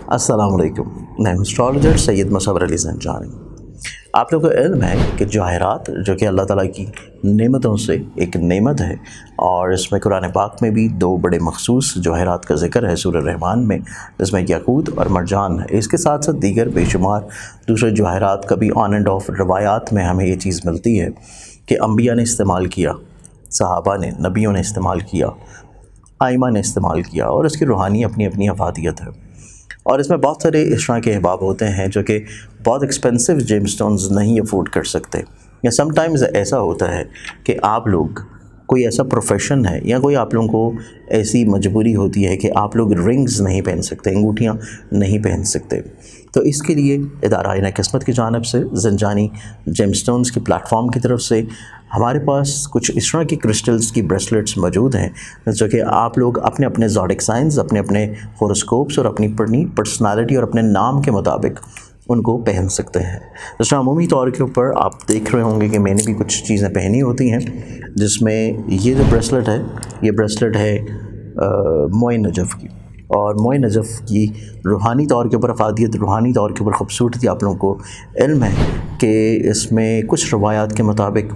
अस्सलाम वालेकुम। मैं हूं एस्ट्रोलॉजर सैयद मुसव्वर अली ज़ंजानी। आप लोगों को इल्म है कि जवाहरात जो कि अल्लाह ताला की नेमतों से एक नेमत है, और इसमें कुरान पाक में भी दो बड़े मखसूस जवाहरात का ज़िक्र है सूरह रहमान में, जिसमें याकूत और मरजान है। इसके साथ साथ दीगर बेशुमार दूसरे जवाहरात का भी ऑन एंड ऑफ रवायात में हमें ये चीज़ मिलती है कि अम्बिया ने इस्तेमाल किया, सहाबा ने, नबियों ने इस्तेमाल किया, आइमा ने इस्तेमाल किया, और इसकी रूहानी अपनी अपनी अफादियत है। और इसमें बहुत सारे इस तरह के अहबाब होते हैं जो कि बहुत एक्सपेंसिव जेमस्टोन्स नहीं अफोर्ड कर सकते, या समटाइम्स ऐसा होता है कि आप लोग, कोई ऐसा प्रोफेशन है या कोई आप लोगों को ऐसी मजबूरी होती है कि आप लोग रिंग्स नहीं पहन सकते, अंगूठियाँ नहीं पहन सकते। तो इसके लिए इदारा आईना किस्मत की जानिब से ज़ंजानी जेमस्टोन्स के प्लेटफॉर्म की तरफ से हमारे पास कुछ इस तरह की क्रिस्टल्स की ब्रेसलेट्स मौजूद हैं जो कि आप लोग अपने अपने ज़ोडिक साइंस, अपने अपने होरोस्कोप्स और अपनी पर्सनालिटी और अपने नाम के मुताबिक उनको पहन सकते हैं। जैसे अमूमी तौर के ऊपर आप देख रहे होंगे कि मैंने भी कुछ चीज़ें पहनी होती हैं, जिसमें ये जो ब्रेसलेट है, ये ब्रेसलेट है मोए नजफ़ की। और मोए नजफ़ की रूहानी तौर के ऊपर अफादियत, रूहानी तौर के ऊपर ख़ूबसूरती आप लोगों को इल्म है कि इसमें कुछ रवायात के मुताबिक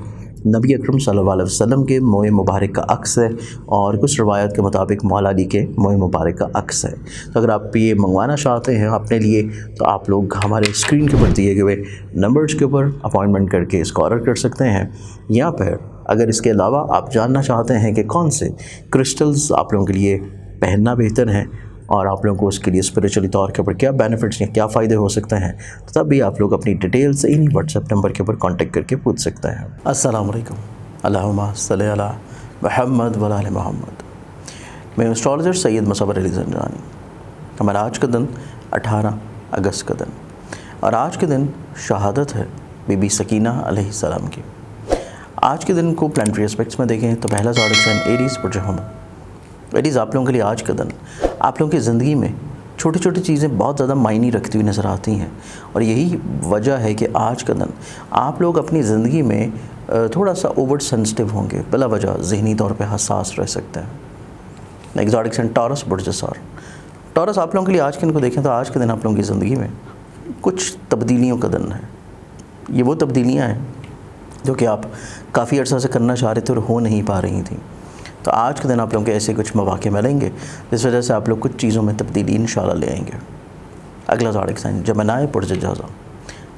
नबी अकरम सल्लल्लाहु अलैहि वसल्लम के मोए मुबारक का अक्स है, और कुछ रवायत के मुताबिक मौला अली के मोए मुबारक का अक्स है। तो अगर आप ये मंगवाना चाहते हैं अपने लिए, तो आप लोग हमारे स्क्रीन के ऊपर दिए गए नंबर्स के ऊपर अपॉइंटमेंट करके इसको ऑर्डर कर सकते हैं। या फिर अगर इसके अलावा आप जानना चाहते हैं कि कौन से क्रिस्टल्स आप लोगों के लिए पहनना बेहतर है, और आप लोगों को उसके लिए स्पिरिचुअली तौर के ऊपर क्या बेनिफिट्स या क्या फ़ायदे हो सकते हैं, तो तब भी आप लोग अपनी डिटेल्स इन्हीं व्हाट्सएप नंबर के ऊपर कांटेक्ट करके पूछ सकते हैं। अस्सलाम वालेकुम। अल्लाहुम्मा सल्ली अला मुहम्मद व आले मोहम्मद। मैं एस्ट्रोलॉजर सैयद मुसव्वर अली ज़ंजानी। हमारा आज का दिन 18 अगस्त का दिन, और आज के दिन शहादत है बीबी सकीना अलैहिस्सलाम की। आज के दिन को प्लानिटरी एस्पेक्ट्स में देखें तो पहला ज़ोडिक साइन एरीज़ बुर्ज हमल। एरीज़ आप लोगों के लिए आज का दिन, आप लोगों की ज़िंदगी में छोटी छोटी चीज़ें बहुत ज़्यादा मायने रखती हुई नज़र आती हैं, और यही वजह है कि आज का दिन आप लोग अपनी ज़िंदगी में थोड़ा सा ओवर सेंसिटिव होंगे, बिला वजह ज़हनी तौर पे हसास रह सकते हैं। नेक्स्ट ज़ोडिक साइन टॉरस बुर्ज सौर। टॉरस आप लोगों के लिए आज के दिन को देखें तो आज के दिन आप लोगों की ज़िंदगी में कुछ तब्दीलियों का दिन है। ये वो तब्दीलियाँ हैं जो कि आप काफ़ी अर्सा से करना चाह रहे थे और हो नहीं पा रही थी। तो आज के दिन आप लोगों के ऐसे कुछ मौके मिलेंगे जिस वजह से आप लोग कुछ चीज़ों में तब्दीली इंशाल्लाह ले आएंगे। अगला ज़ोडिक साइन जमनाए पुरज जज़ा।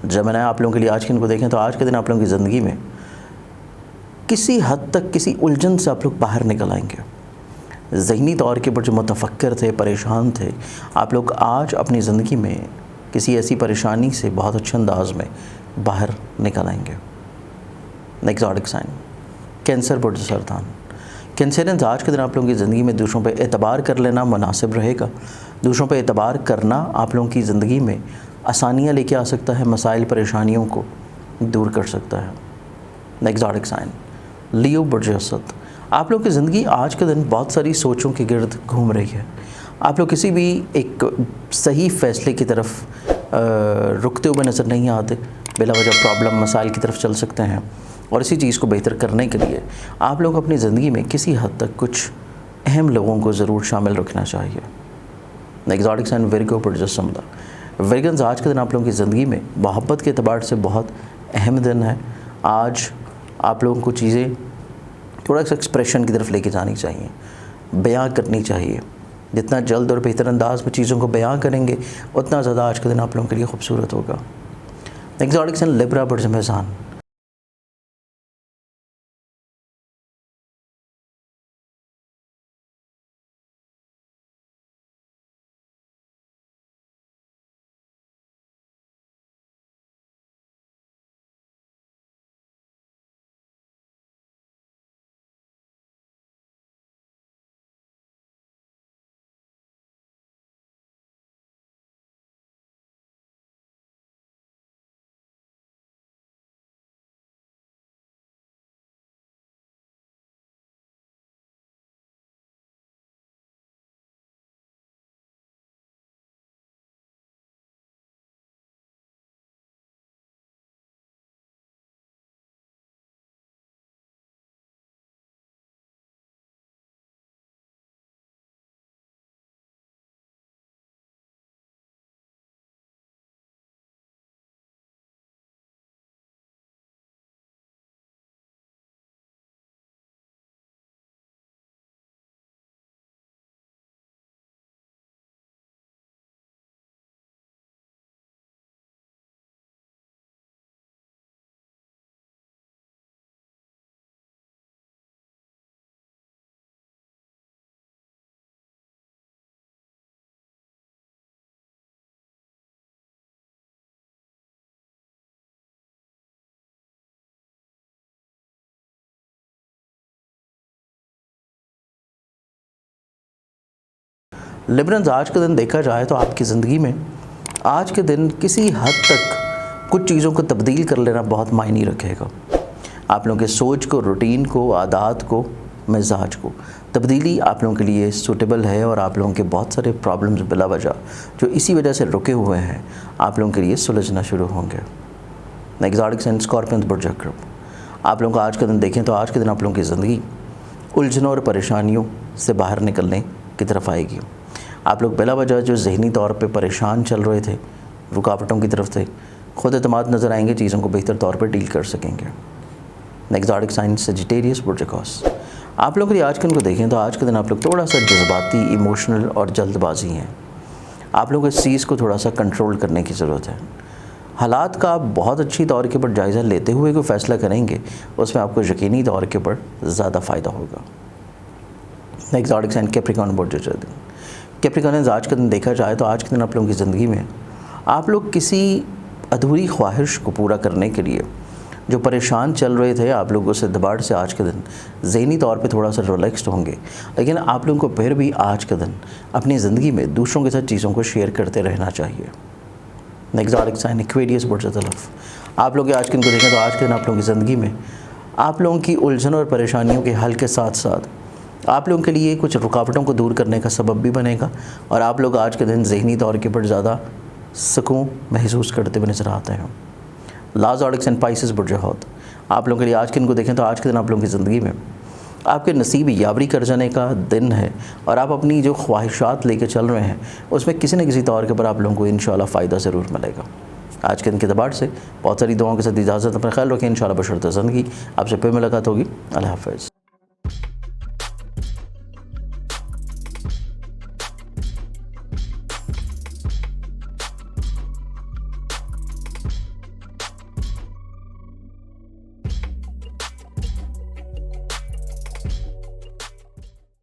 जमनाए आप लोगों के लिए आज के दिन को देखें तो आज के दिन आप लोगों की ज़िंदगी में किसी हद तक किसी उलझन से आप लोग बाहर निकल आएंगे। ज़हनी तौर के ऊपर जो मुतफक्कर थे, परेशान थे, आप लोग आज अपनी ज़िंदगी में किसी ऐसी परेशानी से बहुत अच्छे अंदाज में बाहर निकल आएंगे। नेक्स्ट ज़ोडिक साइन कैंसर बुर्ज सरतान। कैंसरियंस आज के दिन आप लोगों की ज़िंदगी में दूसरों पे एतबार कर लेना मुनासिब रहेगा। दूसरों पे एतबार करना आप लोगों की ज़िंदगी में आसानियाँ लेके आ सकता है, मसाइल परेशानियों को दूर कर सकता है। नेक्स्ट ज़ोडिक साइन लियो बुर्ज असद। आप लोगों की ज़िंदगी आज के दिन बहुत सारी सोचों के गिर्द घूम रही है। आप लोग किसी भी एक सही फ़ैसले की तरफ रुकते हुए नज़र नहीं आते, बिला वजह प्रॉब्लम मसाइल की तरफ चल सकते हैं, और इसी चीज़ को बेहतर करने के लिए आप लोग अपनी ज़िंदगी में किसी हद तक कुछ अहम लोगों को ज़रूर शामिल रखना चाहिए। नेक्स्ट ज़ोडिक साइन विर्गो बुर्ज समदा। विर्गन्स आज के दिन आप लोगों की ज़िंदगी में मोहब्बत के एतबार से बहुत अहम दिन है। आज आप लोगों को चीज़ें थोड़ा सा एक्सप्रेशन की तरफ लेके जानी चाहिए, बयां करनी चाहिए। जितना जल्द और बेहतर अंदाज में चीज़ों को बयां करेंगे उतना ज़्यादा आज के दिन आप लोगों के लिए खूबसूरत होगा। नेक्स्ट ज़ोडिक साइन लिब्रा बुर्ज मेज़ान। लिबरल्स, आज के दिन देखा जाए तो आपकी ज़िंदगी में आज के दिन किसी हद तक कुछ चीज़ों को तब्दील कर लेना बहुत मायने रखेगा। आप लोगों के सोच को, रूटीन को, आदत को, मिजाज को तब्दीली आप लोगों के लिए सूटेबल है और आप लोगों के बहुत सारे प्रॉब्लम्स बिला वजह जो इसी वजह से रुके हुए हैं आप लोगों के लिए सुलझना शुरू होंगे। एग्जॉटिक साइन स्कॉर्पियन बुर्ज अक्रब, आप लोगों का आज का दिन देखें तो आज के दिन आप लोगों की ज़िंदगी उलझनों और परेशानियों से बाहर निकलने की तरफ आएगी। आप लोग बिला वजह जो ज़हनी तौर पे परेशान चल रहे थे, रुकावटों की तरफ थे, खुद एतमाद नज़र आएंगे, चीज़ों को बेहतर तौर पर डील कर सकेंगे। एग्जॉटिक साइन सजिटेरियस बुर्ज अकॉस, आप लोग के लिए आज के दिन को देखें तो आज के दिन आप लोग थोड़ा सा जज्बाती, इमोशनल और जल्दबाजी हैं। आप लोग इस चीज़ को थोड़ा सा कंट्रोल करने की ज़रूरत है। हालात का आप बहुत अच्छी तौर के ऊपर जायज़ा लेते हुए कोई फ़ैसला करेंगे, उसमें आपको यकीनी तौर के ऊपर ज़्यादा फ़ायदा होगा। एग्जॉटिक साइन कैप्रिकॉर्न बुर्ज जर्दन, कैप्रिकॉर्न, आज के दिन देखा जाए तो आज के दिन आप लोगों की ज़िंदगी में आप लोग किसी अधूरी ख्वाहिश को पूरा करने के लिए जो परेशान चल रहे थे, आप लोगों से दबाड़ से आज के दिन ज़हनी तौर पे थोड़ा सा रिलैक्स्ड होंगे। लेकिन आप लोगों को फिर भी आज के दिन अपनी ज़िंदगी में दूसरों के साथ चीज़ों को शेयर करते रहना चाहिए। एग्जॉटिक साइन एक्वेरियस बुर्ज तलफ, आप लोग आज के दिन को देखें तो आज के दिन आप लोगों की ज़िंदगी में आप लोगों की उलझन और परेशानियों के हल के साथ साथ आप लोगों के लिए कुछ रुकावटों को दूर करने का सबब भी बनेगा और आप लोग आज के दिन ज़हनी तौर के ऊपर ज़्यादा सुकून महसूस करते हुए नज़र आते हैं। लाज़ॉडिक्स एंड पाइसेस बुर्ज हौत, आप लोगों के लिए आज के दिन को देखें तो आज के दिन आप लोगों की ज़िंदगी में आपके नसीब यावरी कर जाने का दिन है और आप अपनी जो ख्वाहिशात लेके चल रहे हैं उसमें किसी न किसी तौर के ऊपर आप लोगों को इंशाल्लाह फ़ायदा ज़रूर मिलेगा। आज के दिन के अतबार से बहुत सारी दुआओं के साथ इजाज़त, अपना ख्याल रखें। इंशाल्लाह बशर्ते ज़िंदगी आपसे फिर मुलाकात होगी। अल्लाह हाफ़िज़।